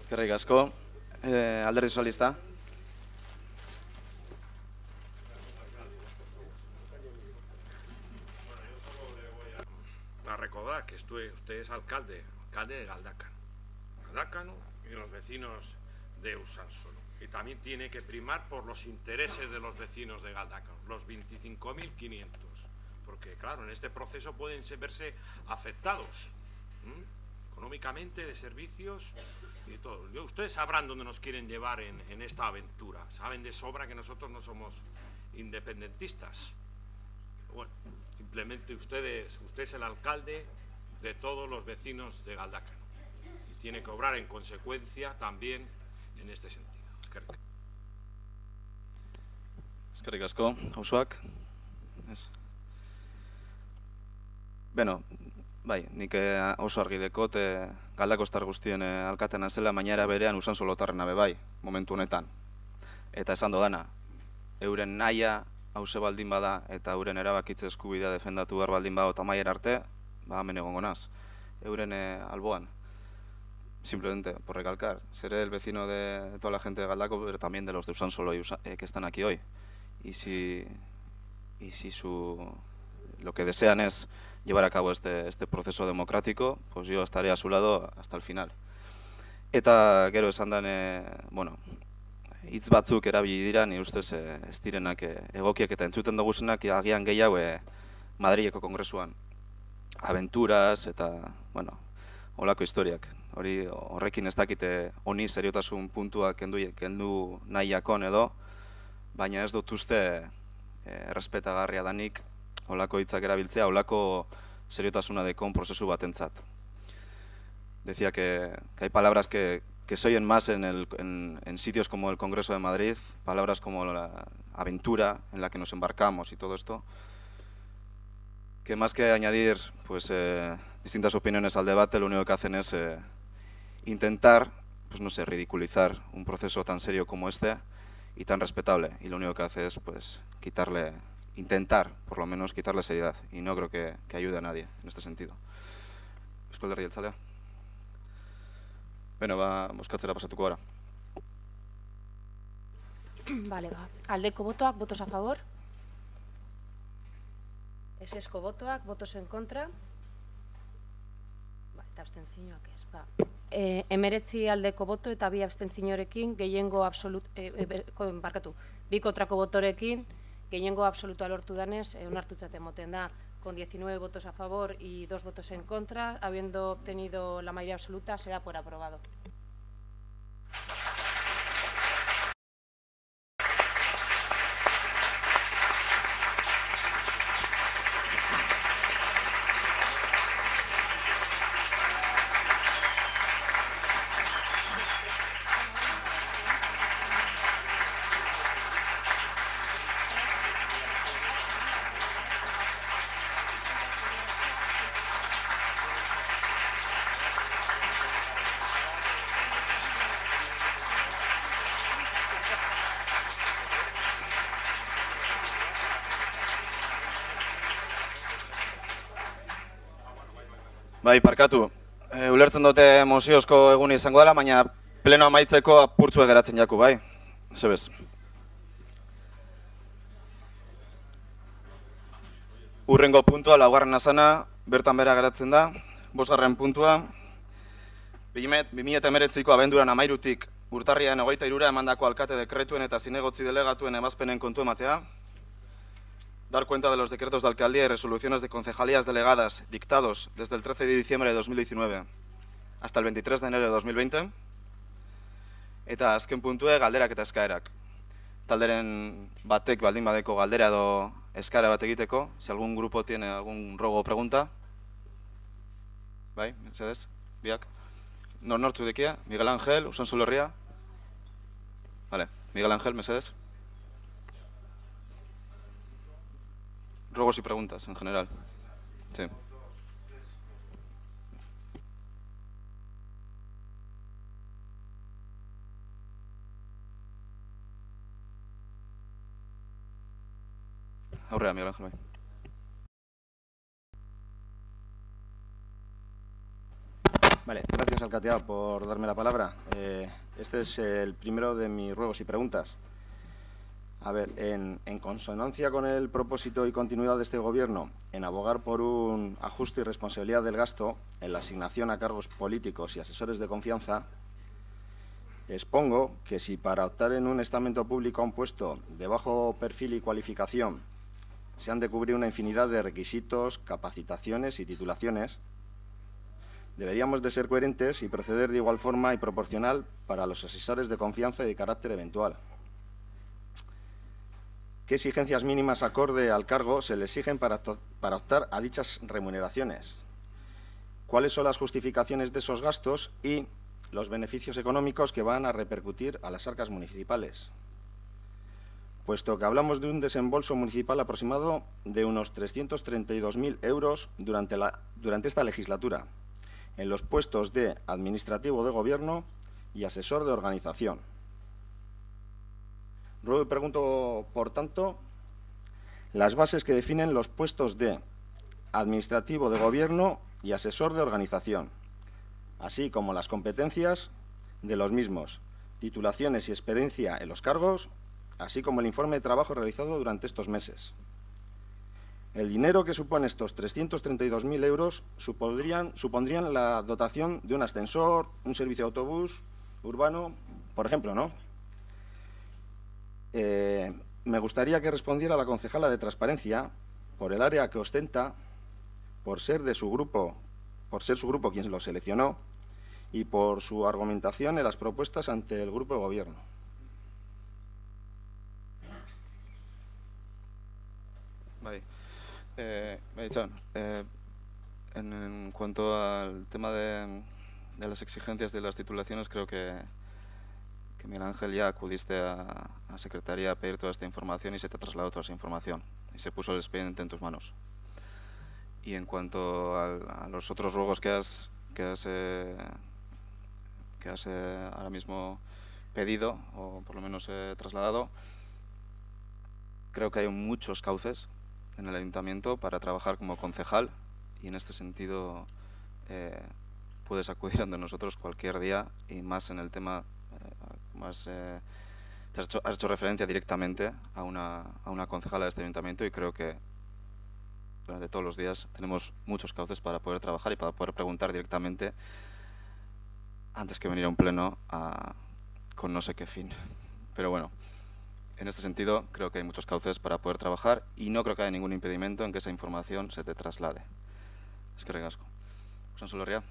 Eskerrik asko. Alderdi Sozialista. A recordar que usted es alcalde de Galdácano y los vecinos de Usánsolo. Y también tiene que primar por los intereses de los vecinos de Galdácano, los 25.500. Porque, claro, en este proceso pueden verse afectados económicamente, de servicios y todo. Ustedes sabrán dónde nos quieren llevar en esta aventura. Saben de sobra que nosotros no somos independentistas. Bueno, simplemente usted es el alcalde de todos los vecinos de Galdácano y tiene que obrar en consecuencia también en este sentido. Eskerrik asko, Auzoak. Beno, bai, nik oso argi dekot Galdakostar guztien alkatena zela, baina era berean Usansolotarrena be bai, momentu honetan. Eta esan dodana, euren nahia hause baldin bada eta euren erabakitze eskubidea defendatu behar baldin bada Tamaiera arte, ba hemen egongo naz. Euren alboan. Simplemente por recalcar, seré el vecino de toda la gente de Galdakao, pero también de los de Usansolo que están aquí hoy. Y si lo que desean es llevar a cabo este proceso democrático, pues yo estaré a su lado hasta el final. Eta gero esan dan, bueno, hitz batzuk erabili dira, ni ustez ez direnak egokiak eta entzuten duguzenak agian gehiago Madrileko kongresuan. Aventuras eta, bueno, holako historiak. Horrekin ez dakite honi seriotasun puntua kendu nahiakon edo, baina ez dut uste errespetagarria danik holako hitzak erabiltzea, holako seriotasuna dekon prozesu batentzat. Decía que hay palabras que se oyen más en sitios como el Congreso de Madrid, palabras como la aventura en la que nos embarcamos y todo esto, que más que añadir pues, distintas opiniones al debate, lo único que hacen es intentar, pues no sé, ridiculizar un proceso tan serio como este y tan respetable. Y lo único que hace es pues intentar, por lo menos, quitarle seriedad. Y no creo que ayude a nadie en este sentido. Eusko Alderdi Jeltzalea. Beno, bozkatzera pasatuko gara. Vale, ba. Aldeko botoak, votos a favor. Esesko botoak, votos en contra. Ba, eta abstentzioak ez, ba. 19 aldeko boto eta 2 abstentziorekin, gehiengo bi kontrako botorekin, gehiengo absolutoa lortu danez, onartutzat emoten da, con 19 votos a favor y 2 votos en contra, habiendo obtenido la mayoría absoluta, se da por aprobado. Bai, parkatu. Ulertzen dute moziozko egun izango dela, baina pleno amaitzeko apurtzue geratzen jaku, bai? Zebez. Urrengo puntua, laugarren azana, bertan bera geratzen da. 5. puntua. 2019ko abenduran 13 urtarrian 23 emandako alkate dekretuen eta zinegotzi delegatuen ebazpenen kontu ematea. Dar cuenta de los decretos de alcaldía y resoluciones de concejalías delegadas dictados desde el 13 de diciembre de 2019 hasta el 23 de enero de 2020. Eta azken puntue galderak eta eskaerak. Talderen batek baldin badeko galdera edo eskaera bat egiteko, si algún grupo tiene algún rogo o pregunta. Bai, mesedez, biak. Nortu dekia, Miguel Ángel, Usansolo Herria. Vale, Miguel Ángel, mesedez. Rogos y preguntas, en general. Sí. Aurrea, Miguel Ángel, bai. Vale, gracias Alcatea por darme la palabra. Este es el primero de mis ruegos y preguntas. A ver, en consonancia con el propósito y continuidad de este Gobierno en abogar por un ajuste y responsabilidad del gasto en la asignación a cargos políticos y asesores de confianza, expongo que si para optar en un estamento público a un puesto de bajo perfil y cualificación se han de cubrir una infinidad de requisitos, capacitaciones y titulaciones, deberíamos de ser coherentes y proceder de igual forma y proporcional para los asesores de confianza y de carácter eventual. ¿Qué exigencias mínimas acorde al cargo se le exigen para optar a dichas remuneraciones? ¿Cuáles son las justificaciones de esos gastos y los beneficios económicos que van a repercutir a las arcas municipales? Puesto que hablamos de un desembolso municipal aproximado de unos 332.000 euros durante esta legislatura, en los puestos de administrativo de gobierno y asesor de organización. Ruego y pregunto, por tanto, las bases que definen los puestos de administrativo de gobierno y asesor de organización, así como las competencias de los mismos, titulaciones y experiencia en los cargos, así como el informe de trabajo realizado durante estos meses. El dinero que supone estos 332.000 euros supondrían la dotación de un ascensor, un servicio de autobús urbano, por ejemplo, ¿no? Me gustaría que respondiera la concejala de Transparencia por el área que ostenta, por ser su grupo quien lo seleccionó y por su argumentación en las propuestas ante el grupo de gobierno. Vale. En cuanto al tema de las exigencias de las titulaciones, creo que Miguel Ángel ya acudiste a Secretaría a pedir toda esta información y se te trasladó toda esa información y se puso el expediente en tus manos. Y en cuanto a los otros ruegos que has ahora mismo pedido, o por lo menos trasladado, creo que hay muchos cauces en el Ayuntamiento para trabajar como concejal y en este sentido puedes acudir a nosotros cualquier día y más en el tema, has hecho referencia directamente a una concejala de este Ayuntamiento y creo que durante todos los días tenemos muchos cauces para poder trabajar y para poder preguntar directamente antes que venir a un pleno con no sé qué fin. Pero bueno, en este sentido creo que hay muchos cauces para poder trabajar y no creo que haya ningún impedimento en que esa información se te traslade. Es que regasco. Usansolo Herria.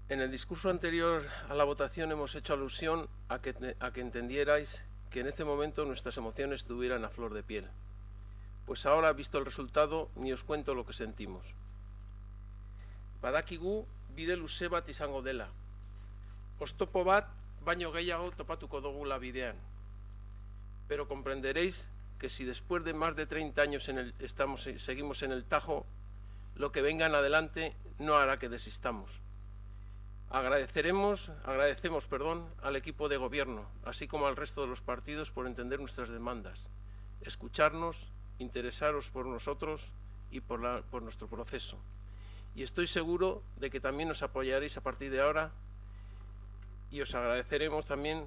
En el discurso anterior a la votación hemos hecho alusión a que entendierais que en este momento nuestras emociones estuvieran a flor de piel. Pues ahora, visto el resultado, ni os cuento lo que sentimos. Badakigu bide luze bat izango dela. Oztopo bat baino gehiago topatuko dugula bidean. Pero comprenderéis que si después de más de 30 años seguimos en el Tajo, lo que venga en adelante no hará que desistamos. Agradecemos al equipo de gobierno, así como al resto de los partidos por entender nuestras demandas escucharnos, interesaros por nosotros y por nuestro proceso. Y estoy seguro de que también nos apoyaréis a partir de ahora y os agradeceremos también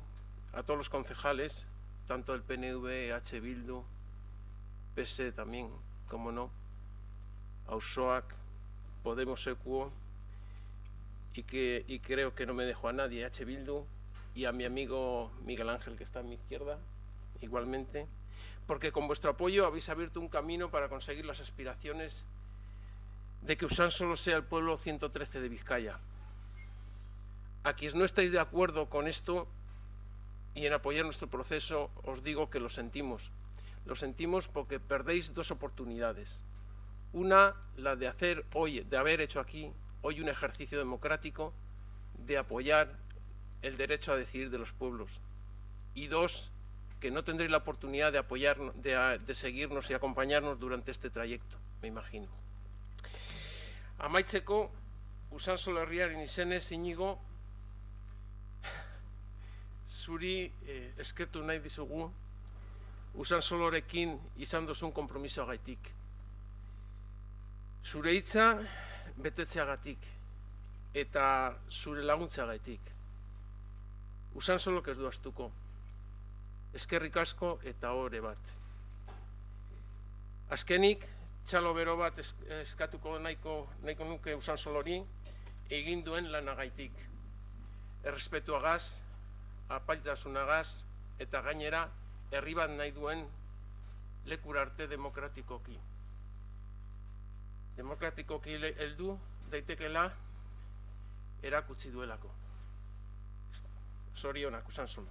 a todos los concejales, tanto el PNV, H. Bildu, PS también, como no, Auzoak, Podemos Equo, y creo que no me dejo a nadie, H. Bildu, y a mi amigo Miguel Ángel, que está a mi izquierda, igualmente, porque con vuestro apoyo habéis abierto un camino para conseguir las aspiraciones de que Usánsolo sea el pueblo 113 de Vizcaya. A quienes no estáis de acuerdo con esto y en apoyar nuestro proceso, os digo que lo sentimos. Lo sentimos porque perdéis dos oportunidades. Una, la de haber hecho aquí hoy un ejercicio democrático de apoyar el derecho a decidir de los pueblos. Y dos, que no tendréis la oportunidad de apoyarnos, de seguirnos y acompañarnos durante este trayecto, me imagino. Amaitzeko, Usánsolo herriaren izenez, Iñigo, zuri eskertu nahi dizugu Usánsolorekin izan duzun konpromisoagaitik. Zure hitza betetzeagatik eta zure laguntzeagaitik. Usansolok ez du ahaztuko. Eskerrik asko eta ohore bat. Azkenik, txalo bero bat eskatuko nahiko nuke Usansolori egin duen lanagaitik. Errespetuagaz, apaitasunagaz eta gainera herri bat nahi duen lekura arte demokratikoki. Demokratikoki heldu daitekela erakutsi duelako. Zorionak, Usansolo.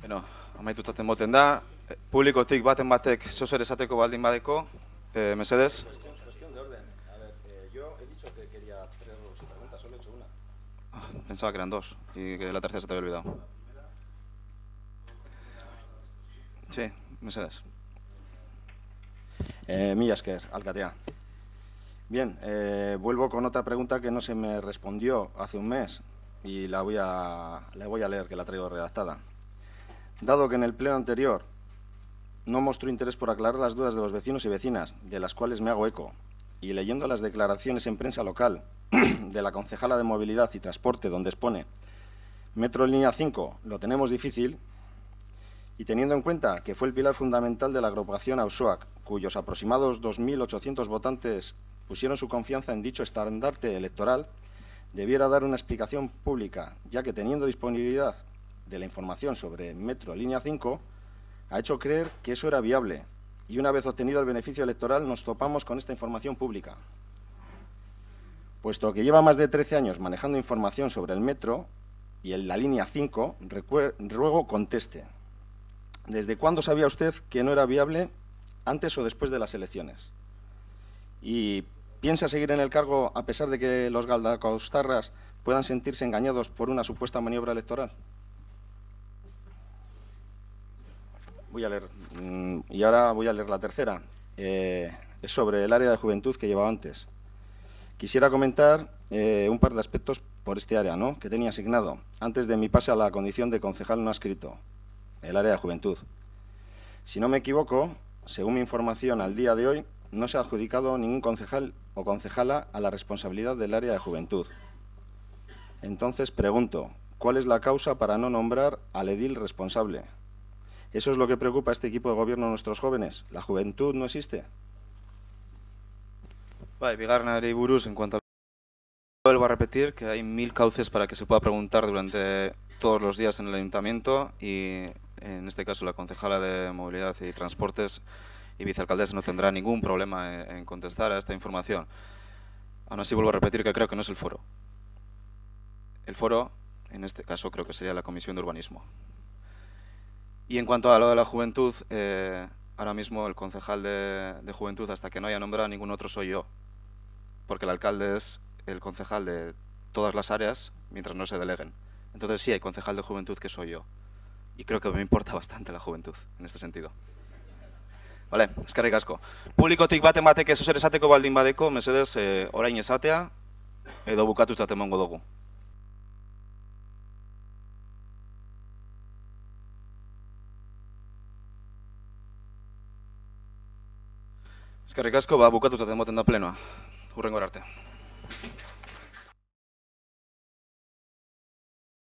Bueno, amaitutzat moten da, publikotik baten batek zozer esateko baldin badeko, mesedez. Cuestión de orden. A ver, yo he dicho que quería 3 preguntas, solo he hecho una. Pensaba que eran 2 y que la tercera se te había olvidado. Sí, mesedez. Mila esker, alkatea. Bien, vuelvo con otra pregunta que no se me respondió hace un mes y la voy a leer, que la traigo redactada. Dado que en el pleno anterior no mostró interés por aclarar las dudas de los vecinos y vecinas, de las cuales me hago eco, y leyendo las declaraciones en prensa local de la concejala de Movilidad y Transporte, donde expone Metro Línea 5, lo tenemos difícil, y teniendo en cuenta que fue el pilar fundamental de la agrupación Auzoak, cuyos aproximados 2.800 votantes pusieron su confianza en dicho estandarte electoral, debiera dar una explicación pública, ya que teniendo disponibilidad de la información sobre Metro Línea 5, ha hecho creer que eso era viable, y una vez obtenido el beneficio electoral nos topamos con esta información pública. Puesto que lleva más de 13 años manejando información sobre el metro y en la línea 5, ruego conteste. ¿Desde cuándo sabía usted que no era viable, antes o después de las elecciones? ¿Y piensa seguir en el cargo a pesar de que los galdacostarras puedan sentirse engañados por una supuesta maniobra electoral? Voy a leer, y ahora voy a leer la tercera. Es sobre el área de juventud que llevaba antes. Quisiera comentar un par de aspectos por este área, ¿no?, que tenía asignado antes de mi pase a la condición de concejal no adscrito, el área de juventud. Si no me equivoco, según mi información al día de hoy, no se ha adjudicado ningún concejal o concejala a la responsabilidad del área de juventud. Entonces pregunto, ¿cuál es la causa para no nombrar al edil responsable? ¿Eso es lo que preocupa a este equipo de gobierno a nuestros jóvenes? ¿La juventud no existe? Bigarrenari buruz, en cuanto a... Vuelvo a repetir que hay 1000 cauces para que se pueda preguntar durante todos los días en el ayuntamiento y, en este caso, la concejala de Movilidad y Transportes y vicealcaldesa no tendrá ningún problema en contestar a esta información. Aún así, vuelvo a repetir que creo que no es el foro. El foro, en este caso, creo que sería la Comisión de Urbanismo. Y en cuanto a lo de la juventud, ahora mismo el concejal de juventud, hasta que no haya nombrado a ningún otro, soy yo. Porque el alcalde es el concejal de todas las áreas mientras no se deleguen. Entonces sí hay concejal de juventud que soy yo. Y creo que me importa bastante la juventud en este sentido. Bale, eskerrik asko. Publikotik baten batek ez zer esateko baldin badeko, mesedez, orain esatea, edo bukatuzat emongo dugu. Eskerrik asko, bukatuzat emoten da plenoa. Hurrengora arte.